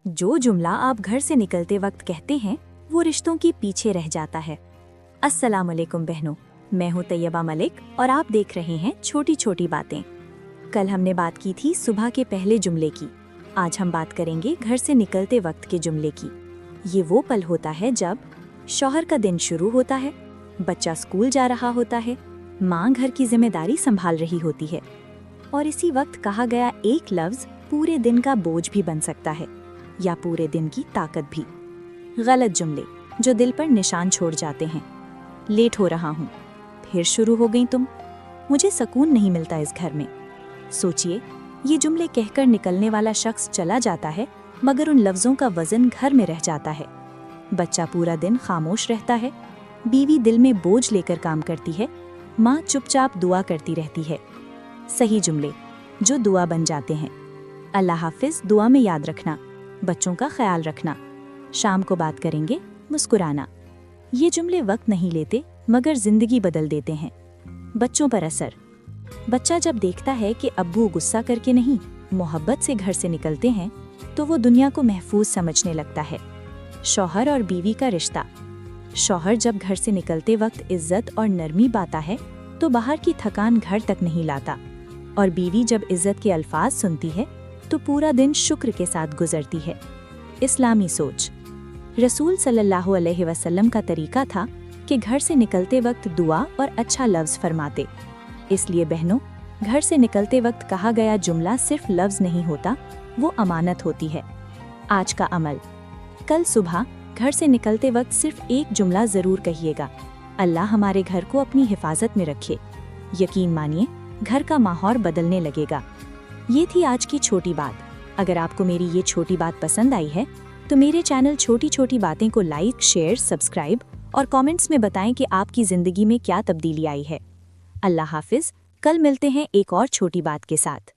जो जुमला आप घर से निकलते वक्त कहते हैं वो रिश्तों के पीछे रह जाता है। अस्सलाम वालेकुम बहनों, मैं हूँ तैयबा मलिक और आप देख रहे हैं छोटी छोटी बातें। कल हमने बात की थी सुबह के पहले जुमले की। आज हम बात करेंगे घर से निकलते वक्त के जुमले की। ये वो पल होता है जब शौहर का दिन शुरू होता है, बच्चा स्कूल जा रहा होता है, माँ घर की जिम्मेदारी संभाल रही होती है और इसी वक्त कहा गया एक लफ्ज पूरे दिन का बोझ भी बन सकता है या पूरे दिन की ताकत भी। गलत जुमले जो दिल पर निशान छोड़ जाते हैं। लेट हो रहा हूँ, फिर शुरू हो गई तुम, मुझे सुकून नहीं मिलता इस घर में। सोचिए, ये जुमले कहकर निकलने वाला शख्स चला जाता है मगर उन लफ्ज़ों का वजन घर में रह जाता है। बच्चा पूरा दिन खामोश रहता है, बीवी दिल में बोझ लेकर काम करती है, माँ चुपचाप दुआ करती रहती है। सही जुमले जो दुआ बन जाते हैं। अल्लाह हाफिज दुआ में याद रखना, बच्चों का ख्याल रखना, शाम को बात करेंगे, मुस्कुराना। ये जुमले वक्त नहीं लेते मगर जिंदगी बदल देते हैं। बच्चों पर असर। बच्चा जब देखता है कि अब्बू गुस्सा करके नहीं, मोहब्बत से घर से निकलते हैं तो वो दुनिया को महफूज समझने लगता है। शौहर और बीवी का रिश्ता। शौहर जब घर से निकलते वक्त इज्जत और नरमी बाता है तो बाहर की थकान घर तक नहीं लाता, और बीवी जब इज्जत के अल्फाज सुनती है तो पूरा दिन शुक्र के साथ गुजरती है। इस्लामी सोच। रसूल सल्लल्लाहु अलैहि वसल्लम का तरीका था कि घर से निकलते वक्त दुआ और अच्छा लफ्ज़ फरमाते। इसलिए बहनों, घर से निकलते वक्त कहा गया जुमला सिर्फ लफ्ज़ नहीं होता, वो अमानत होती है। आज का अमल। कल सुबह घर से निकलते वक्त सिर्फ एक जुमला ज़रूर कहिएगा, अल्लाह हमारे घर को अपनी हिफाजत में रखे। यकीन मानिए, घर का माहौल बदलने लगेगा। ये थी आज की छोटी बात। अगर आपको मेरी ये छोटी बात पसंद आई है तो मेरे चैनल छोटी छोटी बातें को लाइक, शेयर, सब्सक्राइब और कमेंट्स में बताएं कि आपकी ज़िंदगी में क्या तब्दीली आई है। अल्लाह हाफिज। कल मिलते हैं एक और छोटी बात के साथ।